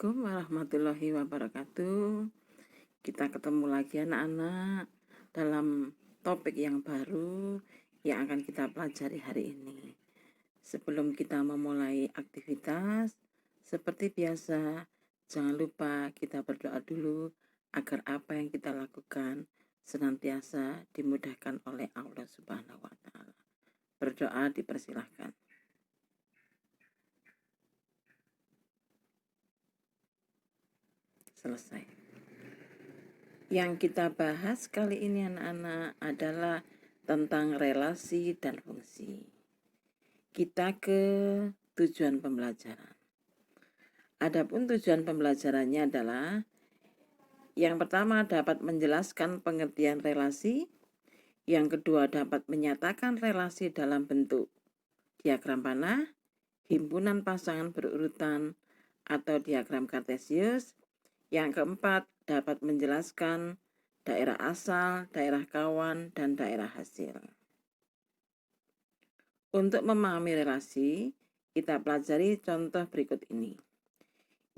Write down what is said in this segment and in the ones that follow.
Assalamualaikum warahmatullahi wabarakatuh. Kita ketemu lagi anak-anak dalam topik yang baru yang akan kita pelajari hari ini. Sebelum kita memulai aktivitas, seperti biasa, jangan lupa kita berdoa dulu agar apa yang kita lakukan senantiasa dimudahkan oleh Allah Subhanahu wa Ta'ala. Berdoa dipersilahkan. Selesai. Yang kita bahas kali ini anak-anak adalah tentang relasi dan fungsi. Kita ke tujuan pembelajaran. Adapun tujuan pembelajarannya adalah yang pertama dapat menjelaskan pengertian relasi, yang kedua dapat menyatakan relasi dalam bentuk diagram panah, himpunan pasangan berurutan atau diagram kartesius. Yang keempat, dapat menjelaskan daerah asal, daerah kawan, dan daerah hasil. Untuk memahami relasi, kita pelajari contoh berikut ini.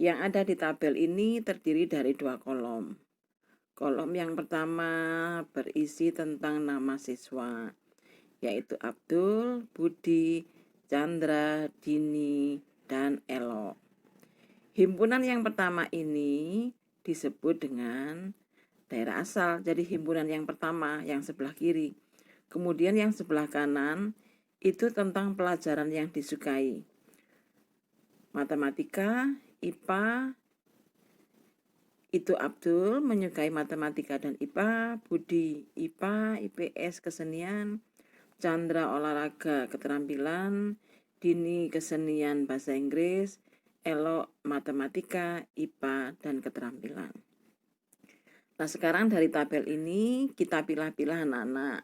Yang ada di tabel ini terdiri dari dua kolom. Kolom yang pertama berisi tentang nama siswa, yaitu Abdul, Budi, Chandra, Dini, dan Elo. Himpunan yang pertama ini disebut dengan daerah asal. Jadi himpunan yang pertama yang sebelah kiri. Kemudian yang sebelah kanan itu tentang pelajaran yang disukai. Matematika, IPA, itu Abdul menyukai matematika dan IPA, Budi IPA, IPS kesenian, Chandra olahraga keterampilan, Dini kesenian bahasa Inggris, Elo matematika, IPA, dan keterampilan. Nah, sekarang dari tabel ini kita pilah-pilah anak-anak.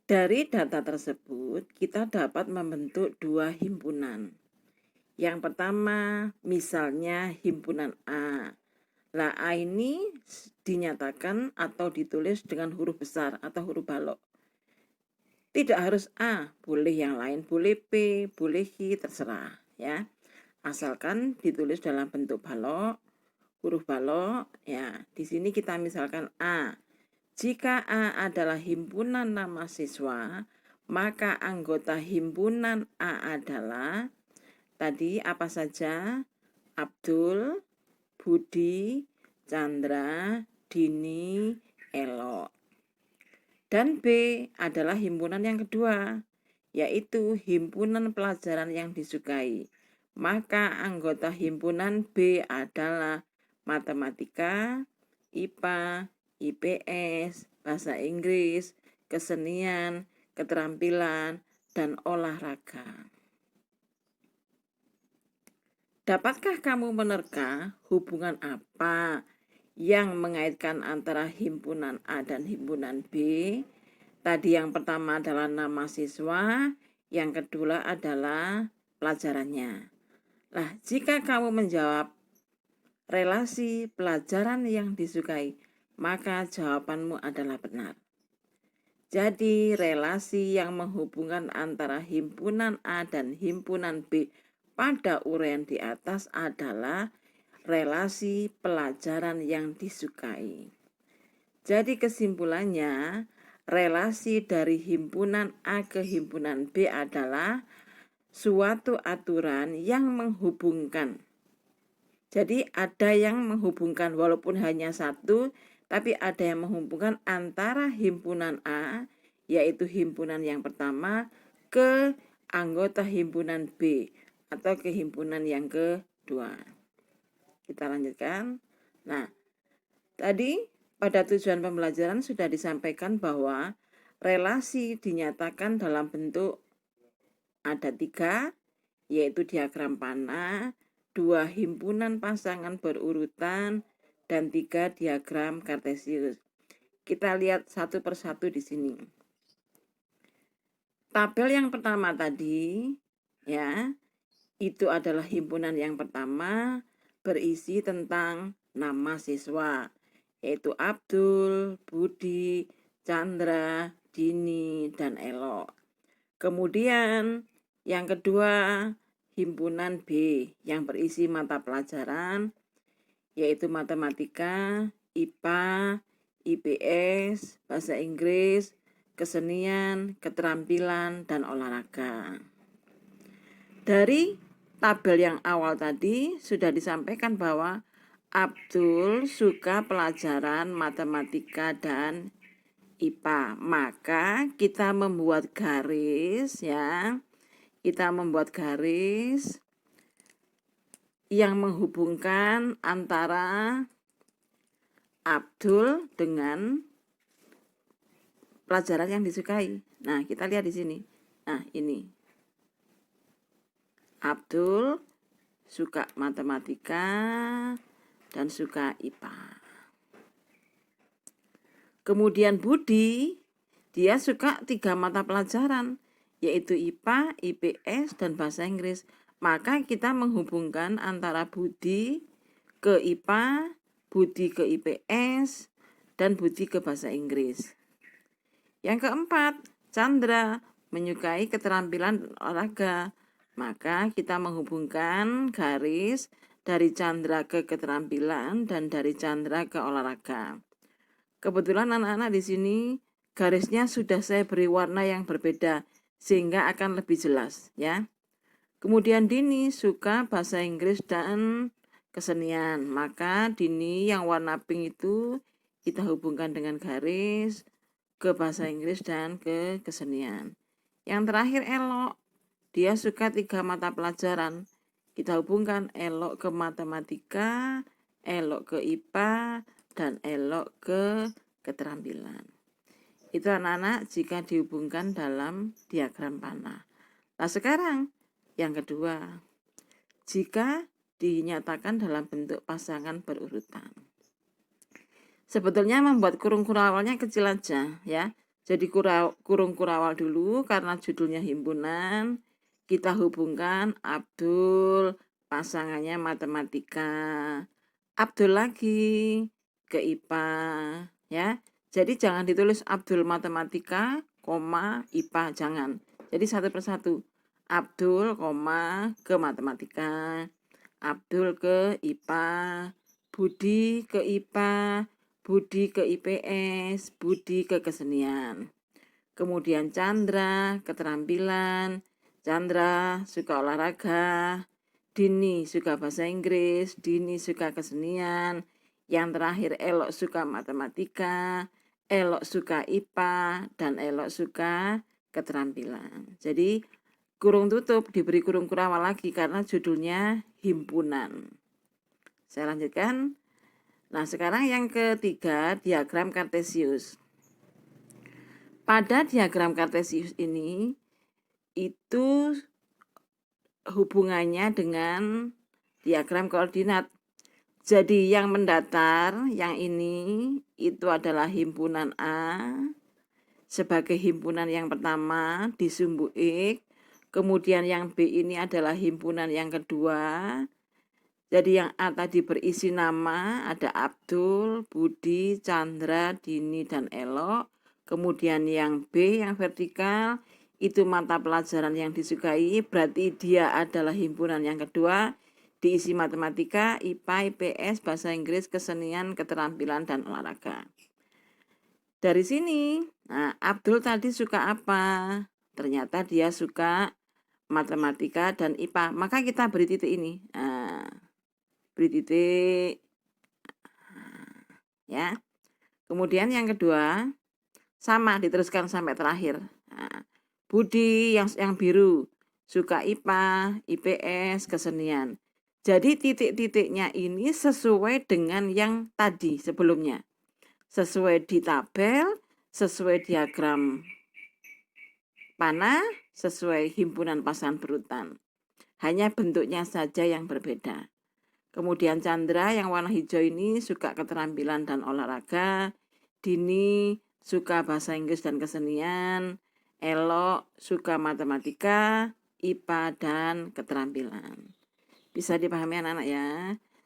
Dari data tersebut, kita dapat membentuk dua himpunan. Yang pertama, misalnya himpunan A. Nah, A ini dinyatakan atau ditulis dengan huruf besar atau huruf balok. Tidak harus A, boleh yang lain, boleh P, boleh H, terserah ya. Asalkan ditulis dalam bentuk balok, huruf balok ya. Di sini kita misalkan A. Jika A adalah himpunan nama siswa, maka anggota himpunan A adalah tadi apa saja? Abdul, Budi, Chandra, Dini, Elo. Dan B adalah himpunan yang kedua, yaitu himpunan pelajaran yang disukai. Maka anggota himpunan B adalah matematika, IPA, IPS, bahasa Inggris, kesenian, keterampilan, dan olahraga. Dapatkah kamu menerka hubungan apa yang mengaitkan antara himpunan A dan himpunan B? Tadi yang pertama adalah nama siswa, yang kedua adalah pelajarannya. Nah, jika kamu menjawab relasi pelajaran yang disukai, maka jawabanmu adalah benar. Jadi, relasi yang menghubungkan antara himpunan A dan himpunan B pada uraian di atas adalah relasi pelajaran yang disukai. Jadi kesimpulannya, relasi dari himpunan A ke himpunan B adalah suatu aturan yang menghubungkan. Jadi ada yang menghubungkan walaupun hanya satu, tapi ada yang menghubungkan antara himpunan A, yaitu himpunan yang pertama, ke anggota himpunan B atau ke himpunan yang kedua. Kita lanjutkan. Nah, tadi pada tujuan pembelajaran sudah disampaikan bahwa relasi dinyatakan dalam bentuk ada 3, yaitu diagram panah, 2 himpunan pasangan berurutan, dan 3 diagram kartesius. Kita lihat satu persatu di sini. Tabel yang pertama tadi, ya, itu adalah himpunan yang pertama berisi tentang nama siswa, yaitu Abdul, Budi, Chandra, Dini, dan Elo. Kemudian yang kedua, himpunan B yang berisi mata pelajaran yaitu matematika, IPA, IPS, bahasa Inggris, kesenian, keterampilan, dan olahraga. Dari tabel yang awal tadi sudah disampaikan bahwa Abdul suka pelajaran matematika dan IPA. Maka kita membuat garis ya. Kita membuat garis yang menghubungkan antara Abdul dengan pelajaran yang disukai. Nah, kita lihat di sini. Nah, ini. Abdul suka matematika dan suka IPA. Kemudian Budi, dia suka 3 mata pelajaran, yaitu IPA, IPS, dan bahasa Inggris. Maka kita menghubungkan antara Budi ke IPA, Budi ke IPS, dan Budi ke bahasa Inggris. Yang keempat, Chandra menyukai keterampilan olahraga. Maka kita menghubungkan garis dari Chandra ke keterampilan dan dari Chandra ke olahraga. Kebetulan anak-anak di sini garisnya sudah saya beri warna yang berbeda sehingga akan lebih jelas ya. Kemudian Dini suka bahasa Inggris dan kesenian. Maka Dini yang warna pink itu kita hubungkan dengan garis ke bahasa Inggris dan ke kesenian. Yang terakhir Elok, dia suka 3 mata pelajaran. Kita hubungkan Elok ke matematika, Elok ke IPA, dan Elok ke keterampilan. Itu anak-anak jika dihubungkan dalam diagram panah. Nah sekarang yang kedua, jika dinyatakan dalam bentuk pasangan berurutan. Sebetulnya membuat kurung kurawalnya kecil aja ya. Jadi kurung kurawal dulu karena judulnya himpunan. Kita hubungkan Abdul, pasangannya matematika. Abdul lagi ke IPA ya. Jadi jangan ditulis Abdul matematika, IPA, jangan. Jadi satu persatu. Abdul, ke matematika. Abdul ke IPA. Budi ke IPA. Budi ke IPS. Budi ke kesenian. Kemudian Chandra, keterampilan. Chandra suka olahraga. Dini suka bahasa Inggris. Dini suka kesenian. Yang terakhir Elok suka matematika. Elok suka IPA. Dan Elok suka keterampilan. Jadi kurung tutup diberi kurung kurawal lagi karena judulnya himpunan. Saya lanjutkan. Nah sekarang yang ketiga, diagram kartesius. Pada diagram kartesius ini itu hubungannya dengan diagram koordinat. Jadi yang mendatar, yang ini itu adalah himpunan A sebagai himpunan yang pertama di sumbu X. Kemudian yang B ini adalah himpunan yang kedua. Jadi yang A tadi berisi nama, ada Abdul, Budi, Chandra, Dini, dan Elok. Kemudian yang B yang vertikal itu mata pelajaran yang disukai, berarti dia adalah himpunan yang kedua, diisi matematika, IPA, IPS, bahasa Inggris, kesenian, keterampilan, dan olahraga. Dari sini, nah Abdul tadi suka apa? Ternyata dia suka matematika dan IPA, maka kita beri titik ini. Nah, beri titik ya. Kemudian yang kedua sama diteruskan sampai terakhir. Nah, Budi yang biru suka IPA, IPS, kesenian. Jadi titik-titiknya ini sesuai dengan yang tadi sebelumnya. Sesuai di tabel, sesuai diagram panah, sesuai himpunan pasangan berurutan. Hanya bentuknya saja yang berbeda. Kemudian Chandra yang warna hijau ini suka keterampilan dan olahraga. Dini suka bahasa Inggris dan kesenian. Elok suka matematika, IPA, dan keterampilan. Bisa dipahami anak-anak ya.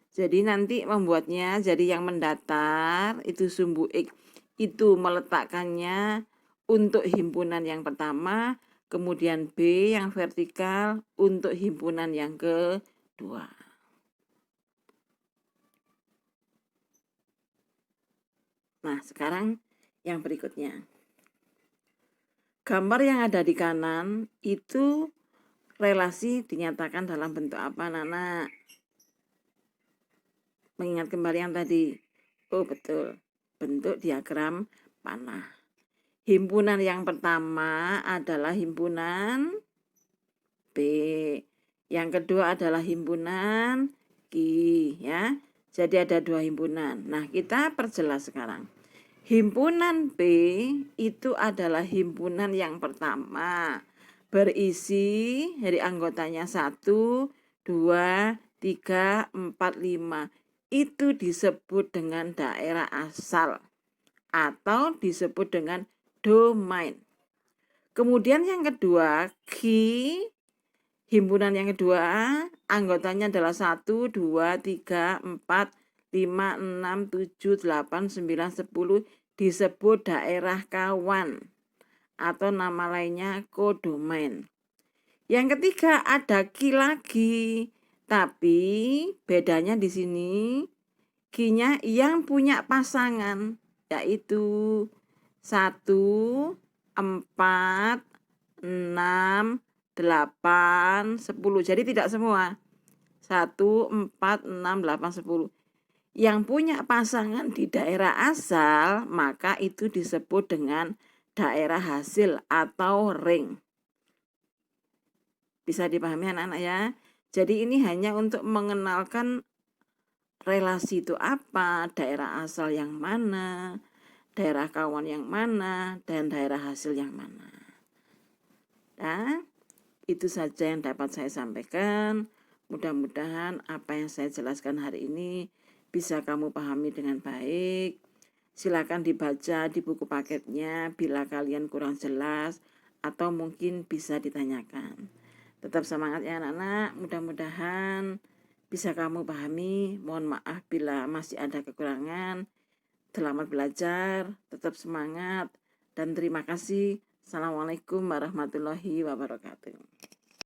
Jadi nanti membuatnya jadi yang mendatar itu sumbu X itu meletakkannya untuk himpunan yang pertama. kemudian B yang vertikal untuk himpunan yang kedua. Nah, sekarang yang berikutnya. Gambar yang ada di kanan itu relasi dinyatakan dalam bentuk apa, Nana? Mengingat kembali yang tadi. Oh, betul. Bentuk diagram panah. Himpunan yang pertama adalah himpunan B. Yang kedua adalah himpunan Q, ya. Jadi ada dua himpunan. Nah, kita perjelas sekarang. Himpunan B itu adalah himpunan yang pertama. Berisi dari anggotanya 1, 2, 3, 4, 5. Itu disebut dengan daerah asal atau disebut dengan domain. Kemudian yang kedua, Q, himpunan yang kedua, anggotanya adalah 1, 2, 3, 4, 5, 6, 7, 8, 9, 10, disebut daerah kawan atau nama lainnya kodomain. Yang ketiga ada Q lagi, tapi bedanya di sini Q-nya yang punya pasangan, yaitu 1, 4, 6, 8, 10. Jadi tidak semua. 1, 4, 6, 8, 10. Yang punya pasangan di daerah asal, maka itu disebut dengan daerah hasil atau ring. Bisa dipahami anak-anak ya? Jadi ini hanya untuk mengenalkan relasi itu apa, daerah asal yang mana, daerah kawan yang mana, dan daerah hasil yang mana. Nah, itu saja yang dapat saya sampaikan. Mudah-mudahan apa yang saya jelaskan hari ini bisa kamu pahami dengan baik. Silakan dibaca di buku paketnya bila kalian kurang jelas atau mungkin bisa ditanyakan. Tetap semangat ya anak-anak, mudah-mudahan bisa kamu pahami. Mohon maaf bila masih ada kekurangan. Selamat belajar, tetap semangat, dan terima kasih. Assalamualaikum warahmatullahi wabarakatuh.